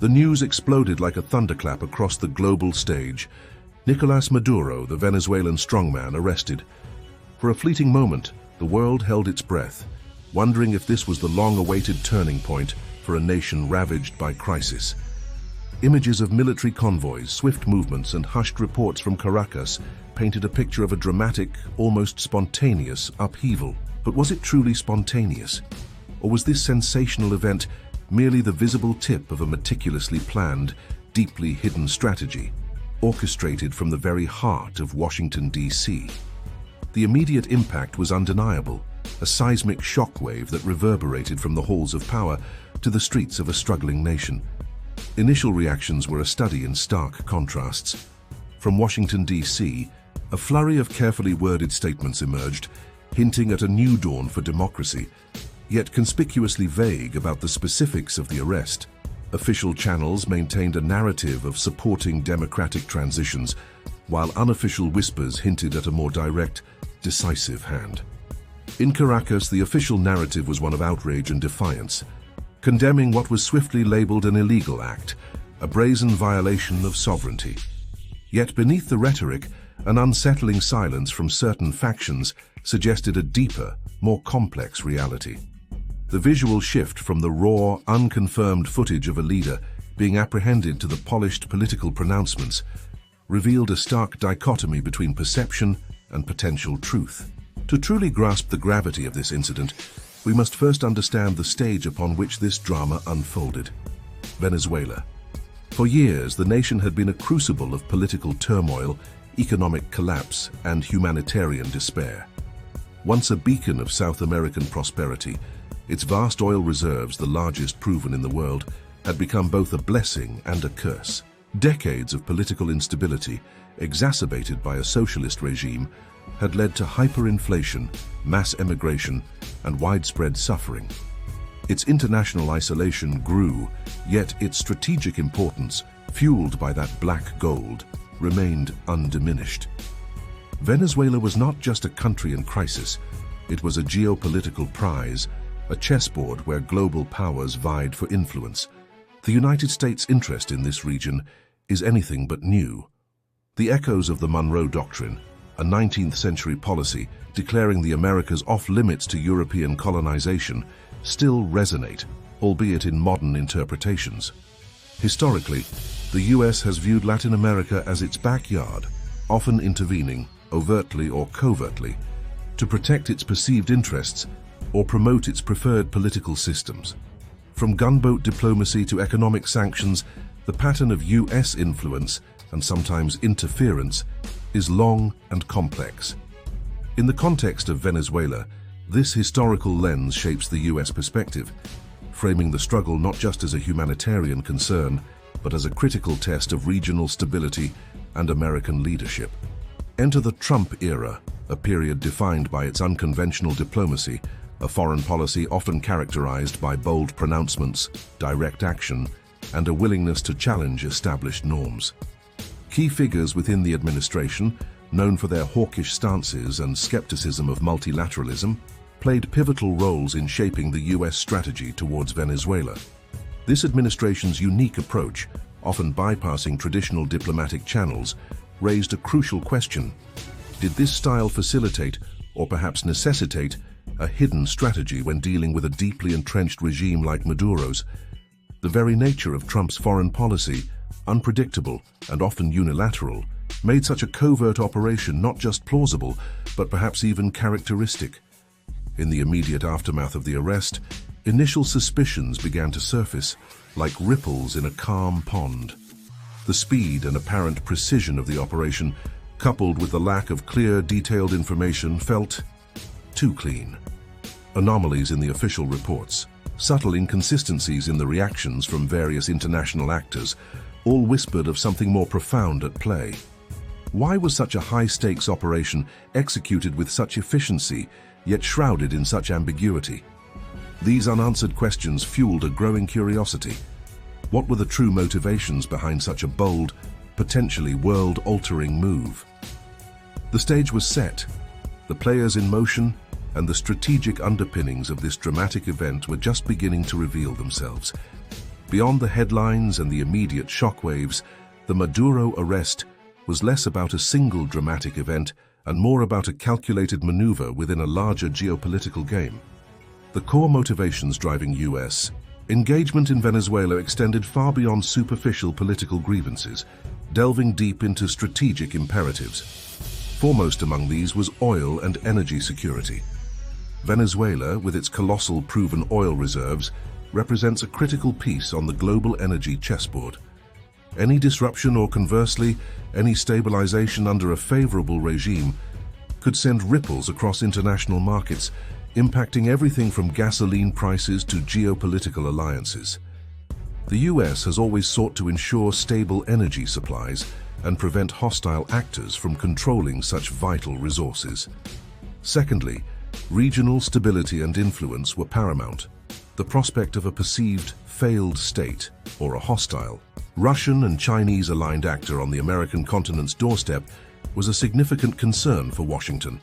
The news exploded like a thunderclap across the global stage. Nicolás Maduro, the Venezuelan strongman, arrested. For a fleeting moment, the world held its breath, wondering if this was the long-awaited turning point for a nation ravaged by crisis. Images of military convoys, swift movements, and hushed reports from Caracas painted a picture of a dramatic, almost spontaneous upheaval. But was it truly spontaneous? Or was this sensational event merely the visible tip of a meticulously planned, deeply hidden strategy, orchestrated from the very heart of Washington, D.C.? The immediate impact was undeniable, a seismic shockwave that reverberated from the halls of power to the streets of a struggling nation. Initial reactions were a study in stark contrasts. From Washington, D.C., a flurry of carefully worded statements emerged, hinting at a new dawn for democracy, yet conspicuously vague about the specifics of the arrest. Official channels maintained a narrative of supporting democratic transitions, while unofficial whispers hinted at a more direct, decisive hand. In Caracas, the official narrative was one of outrage and defiance, condemning what was swiftly labeled an illegal act, a brazen violation of sovereignty. Yet beneath the rhetoric, an unsettling silence from certain factions suggested a deeper, more complex reality. The visual shift from the raw, unconfirmed footage of a leader being apprehended to the polished political pronouncements revealed a stark dichotomy between perception and potential truth. To truly grasp the gravity of this incident, we must first understand the stage upon which this drama unfolded. Venezuela. For years, the nation had been a crucible of political turmoil, economic collapse, and humanitarian despair. Once a beacon of South American prosperity, its vast oil reserves, the largest proven in the world, had become both a blessing and a curse. Decades of political instability, exacerbated by a socialist regime, had led to hyperinflation, mass emigration, and widespread suffering. Its international isolation grew, yet its strategic importance, fueled by that black gold, remained undiminished. Venezuela was not just a country in crisis, it was a geopolitical prize, a chessboard where global powers vied for influence. The United States' interest in this region is anything but new. The echoes of the Monroe Doctrine, a 19th-century policy declaring the Americas off-limits to European colonization, still resonate, albeit in modern interpretations. Historically, the U.S. has viewed Latin America as its backyard, often intervening, overtly or covertly, to protect its perceived interests or promote its preferred political systems. From gunboat diplomacy to economic sanctions, the pattern of U.S. influence, and sometimes interference, is long and complex. In the context of Venezuela, this historical lens shapes the U.S. perspective, framing the struggle not just as a humanitarian concern, but as a critical test of regional stability and American leadership. Enter the Trump era, a period defined by its unconventional diplomacy, a foreign policy often characterized by bold pronouncements, direct action, and a willingness to challenge established norms. Key figures within the administration, known for their hawkish stances and skepticism of multilateralism, played pivotal roles in shaping the U.S. strategy towards Venezuela. This administration's unique approach, often bypassing traditional diplomatic channels, raised a crucial question. Did this style facilitate, or perhaps necessitate, a hidden strategy when dealing with a deeply entrenched regime like Maduro's? The very nature of Trump's foreign policy, unpredictable and often unilateral, made such a covert operation not just plausible, but perhaps even characteristic. In the immediate aftermath of the arrest, initial suspicions began to surface, like ripples in a calm pond. The speed and apparent precision of the operation, coupled with the lack of clear, detailed information, felt too clean. Anomalies in the official reports, subtle inconsistencies in the reactions from various international actors, all whispered of something more profound at play. Why was such a high-stakes operation executed with such efficiency, yet shrouded in such ambiguity? These unanswered questions fueled a growing curiosity. What were the true motivations behind such a bold, potentially world-altering move? The stage was set, the players in motion, and the strategic underpinnings of this dramatic event were just beginning to reveal themselves. Beyond the headlines and the immediate shockwaves, the Maduro arrest was less about a single dramatic event and more about a calculated maneuver within a larger geopolitical game. The core motivations driving U.S. engagement in Venezuela extended far beyond superficial political grievances, delving deep into strategic imperatives. Foremost among these was oil and energy security. Venezuela, with its colossal proven oil reserves, represents a critical piece on the global energy chessboard. Any disruption or conversely, any stabilization under a favorable regime could send ripples across international markets, impacting everything from gasoline prices to geopolitical alliances. The US has always sought to ensure stable energy supplies and prevent hostile actors from controlling such vital resources. Secondly, regional stability and influence were paramount. The prospect of a perceived failed state, or a hostile Russian and Chinese-aligned actor on the American continent's doorstep was a significant concern for Washington.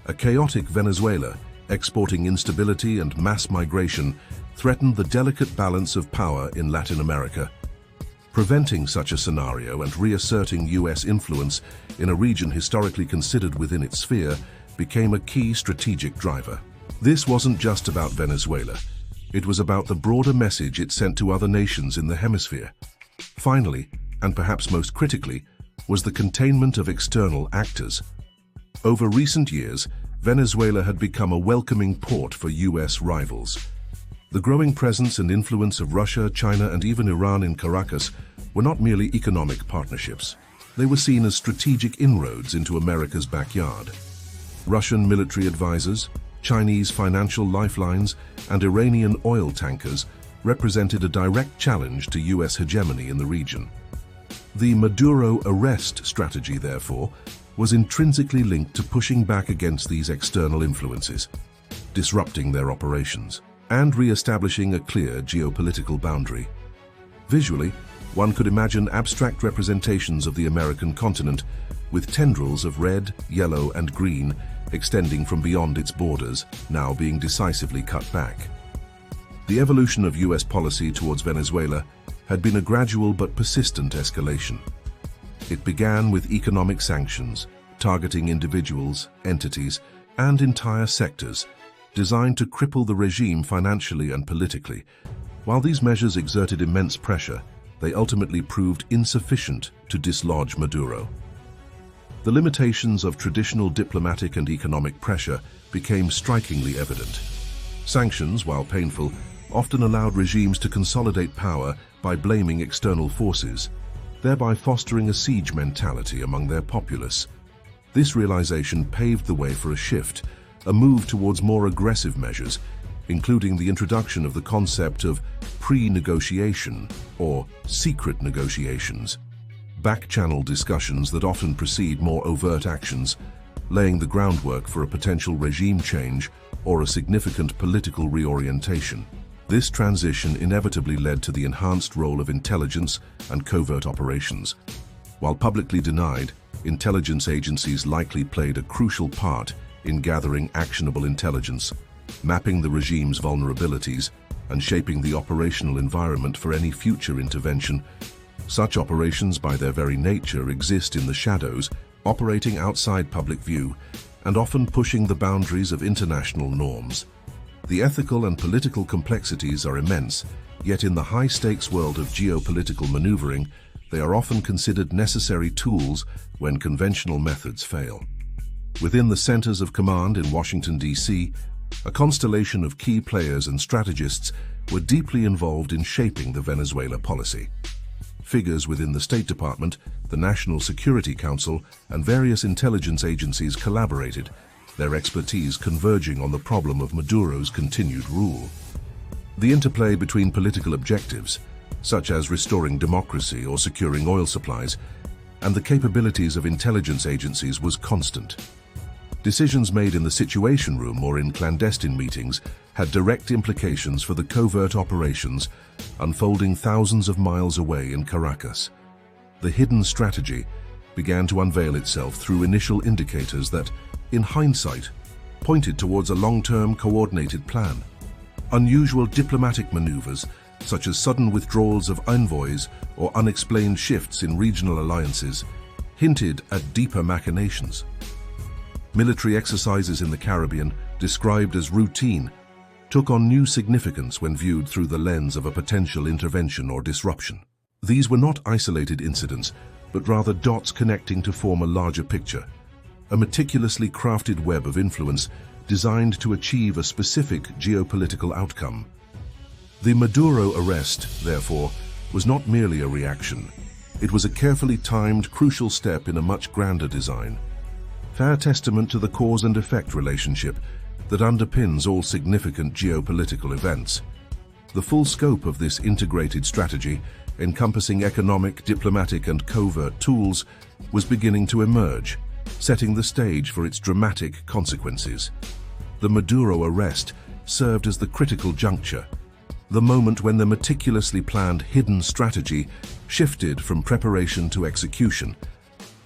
A chaotic Venezuela, exporting instability and mass migration, threatened the delicate balance of power in Latin America. Preventing such a scenario and reasserting US influence in a region historically considered within its sphere became a key strategic driver. This wasn't just about Venezuela. It was about the broader message it sent to other nations in the hemisphere. Finally, and perhaps most critically, was the containment of external actors. Over recent years, Venezuela had become a welcoming port for US rivals. The growing presence and influence of Russia, China, and even Iran in Caracas were not merely economic partnerships. They were seen as strategic inroads into America's backyard. Russian military advisors, Chinese financial lifelines, and Iranian oil tankers represented a direct challenge to US hegemony in the region. The Maduro arrest strategy, therefore, was intrinsically linked to pushing back against these external influences, disrupting their operations, and re-establishing a clear geopolitical boundary. Visually, one could imagine abstract representations of the American continent, with tendrils of red, yellow, and green extending from beyond its borders, now being decisively cut back. The evolution of US policy towards Venezuela had been a gradual but persistent escalation. It began with economic sanctions, targeting individuals, entities, and entire sectors, designed to cripple the regime financially and politically. While these measures exerted immense pressure, they ultimately proved insufficient to dislodge Maduro. The limitations of traditional diplomatic and economic pressure became strikingly evident. Sanctions, while painful, often allowed regimes to consolidate power by blaming external forces, thereby fostering a siege mentality among their populace. This realization paved the way for a shift, a move towards more aggressive measures, including the introduction of the concept of pre-negotiation or secret negotiations, back-channel discussions that often precede more overt actions, laying the groundwork for a potential regime change or a significant political reorientation. This transition inevitably led to the enhanced role of intelligence and covert operations. While publicly denied, intelligence agencies likely played a crucial part in gathering actionable intelligence, mapping the regime's vulnerabilities, and shaping the operational environment for any future intervention. Such operations, by their very nature, exist in the shadows, operating outside public view, and often pushing the boundaries of international norms. The ethical and political complexities are immense, yet in the high-stakes world of geopolitical maneuvering, they are often considered necessary tools when conventional methods fail. Within the centers of command in Washington, D.C., a constellation of key players and strategists were deeply involved in shaping the Venezuela policy. Figures within the State Department, the National Security Council, and various intelligence agencies collaborated, their expertise converging on the problem of Maduro's continued rule. The interplay between political objectives, such as restoring democracy or securing oil supplies, and the capabilities of intelligence agencies was constant. Decisions made in the Situation Room or in clandestine meetings had direct implications for the covert operations unfolding thousands of miles away in Caracas. The hidden strategy began to unveil itself through initial indicators that, in hindsight, pointed towards a long-term coordinated plan. Unusual diplomatic maneuvers such as sudden withdrawals of envoys or unexplained shifts in regional alliances, hinted at deeper machinations. Military exercises in the Caribbean, described as routine, took on new significance when viewed through the lens of a potential intervention or disruption. These were not isolated incidents, but rather dots connecting to form a larger picture, a meticulously crafted web of influence designed to achieve a specific geopolitical outcome. The Maduro arrest, therefore, was not merely a reaction. It was a carefully timed, crucial step in a much grander design, fair testament to the cause and effect relationship that underpins all significant geopolitical events. The full scope of this integrated strategy, encompassing economic, diplomatic, and covert tools, was beginning to emerge, setting the stage for its dramatic consequences. The Maduro arrest served as the critical juncture, the moment when the meticulously planned hidden strategy shifted from preparation to execution.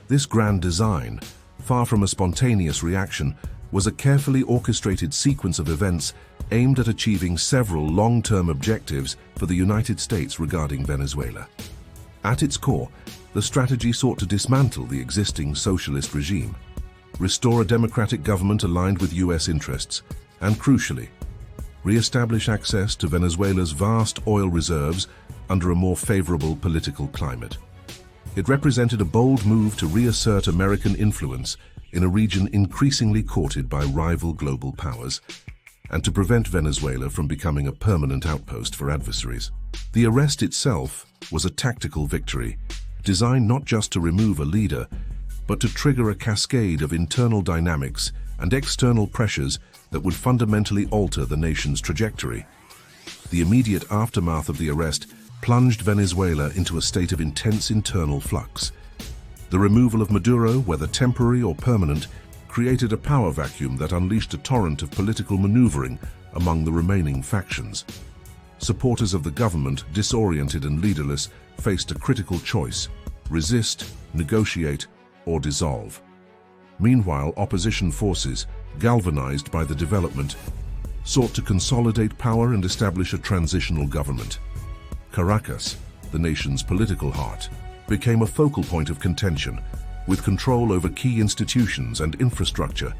This grand design, far from a spontaneous reaction, was a carefully orchestrated sequence of events aimed at achieving several long-term objectives for the United States regarding Venezuela. At its core, the strategy sought to dismantle the existing socialist regime, restore a democratic government aligned with U.S. interests, and crucially, re-establish access to Venezuela's vast oil reserves under a more favorable political climate. It represented a bold move to reassert American influence in a region increasingly courted by rival global powers, and to prevent Venezuela from becoming a permanent outpost for adversaries. The arrest itself was a tactical victory, designed not just to remove a leader, but to trigger a cascade of internal dynamics and external pressures that would fundamentally alter the nation's trajectory. The immediate aftermath of the arrest plunged Venezuela into a state of intense internal flux. The removal of Maduro, whether temporary or permanent, created a power vacuum that unleashed a torrent of political maneuvering among the remaining factions. Supporters of the government, disoriented and leaderless, faced a critical choice: resist, negotiate, or dissolve. Meanwhile, opposition forces, galvanized by the development, sought to consolidate power and establish a transitional government. Caracas, the nation's political heart, became a focal point of contention, with control over key institutions and infrastructure,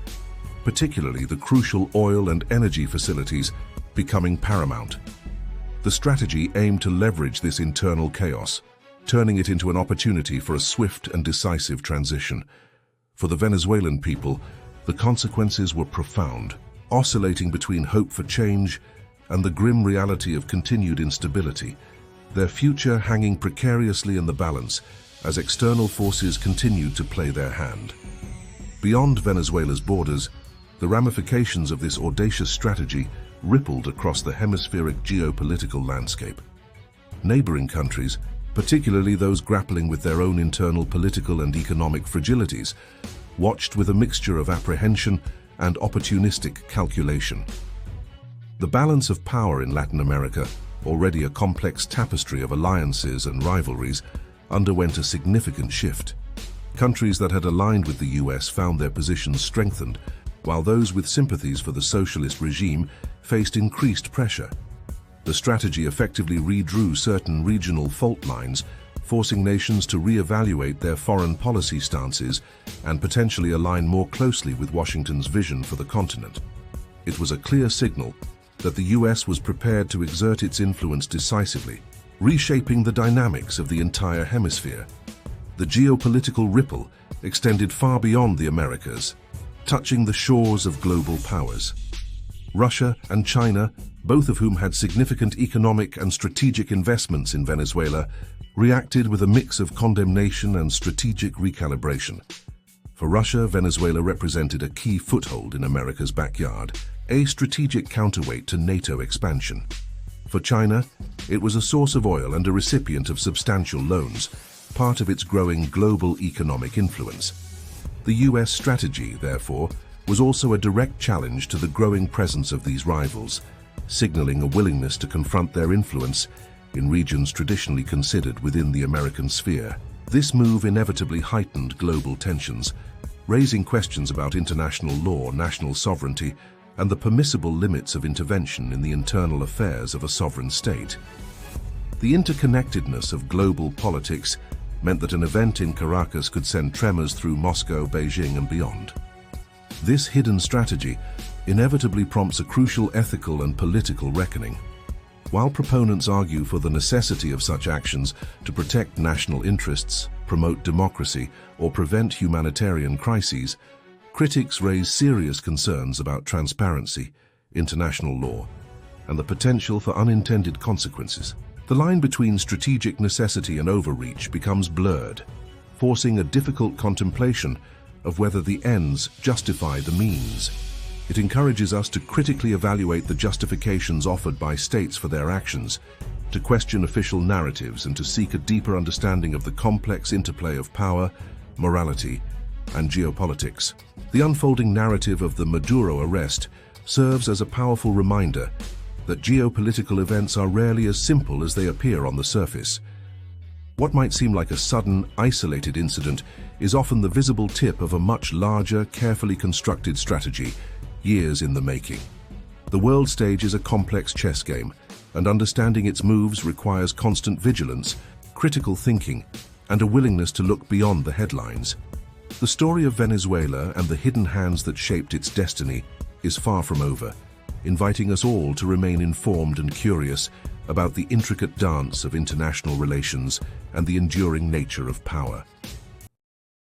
particularly the crucial oil and energy facilities, becoming paramount. The strategy aimed to leverage this internal chaos, turning it into an opportunity for a swift and decisive transition. For the Venezuelan people, the consequences were profound, oscillating between hope for change and the grim reality of continued instability, their future hanging precariously in the balance as external forces continued to play their hand. Beyond Venezuela's borders, the ramifications of this audacious strategy rippled across the hemispheric geopolitical landscape. Neighboring countries, particularly those grappling with their own internal political and economic fragilities, watched with a mixture of apprehension and opportunistic calculation. The balance of power in Latin America, already a complex tapestry of alliances and rivalries, underwent a significant shift. Countries that had aligned with the US found their positions strengthened, while those with sympathies for the socialist regime faced increased pressure. The strategy effectively redrew certain regional fault lines, forcing nations to re-evaluate their foreign policy stances and potentially align more closely with Washington's vision for the continent. It was a clear signal that the US was prepared to exert its influence decisively, reshaping the dynamics of the entire hemisphere. The geopolitical ripple extended far beyond the Americas, touching the shores of global powers. Russia and China, both of whom had significant economic and strategic investments in Venezuela, reacted with a mix of condemnation and strategic recalibration. For Russia, Venezuela represented a key foothold in America's backyard, a strategic counterweight to NATO expansion. For China, it was a source of oil and a recipient of substantial loans, part of its growing global economic influence. The US strategy, therefore, was also a direct challenge to the growing presence of these rivals, signaling a willingness to confront their influence in regions traditionally considered within the American sphere. This move inevitably heightened global tensions, raising questions about international law, national sovereignty, and the permissible limits of intervention in the internal affairs of a sovereign state. The interconnectedness of global politics meant that an event in Caracas could send tremors through Moscow, Beijing, and beyond. This hidden strategy inevitably prompts a crucial ethical and political reckoning. While proponents argue for the necessity of such actions to protect national interests, promote democracy, or prevent humanitarian crises, critics raise serious concerns about transparency, international law, and the potential for unintended consequences. The line between strategic necessity and overreach becomes blurred, forcing a difficult contemplation of whether the ends justify the means. It encourages us to critically evaluate the justifications offered by states for their actions, to question official narratives, and to seek a deeper understanding of the complex interplay of power, morality, and geopolitics. The unfolding narrative of the Maduro arrest serves as a powerful reminder that geopolitical events are rarely as simple as they appear on the surface. What might seem like a sudden, isolated incident is often the visible tip of a much larger, carefully constructed strategy, years in the making. The world stage is a complex chess game, and understanding its moves requires constant vigilance, critical thinking, and a willingness to look beyond the headlines. The story of Venezuela and the hidden hands that shaped its destiny is far from over, inviting us all to remain informed and curious about the intricate dance of international relations and the enduring nature of power.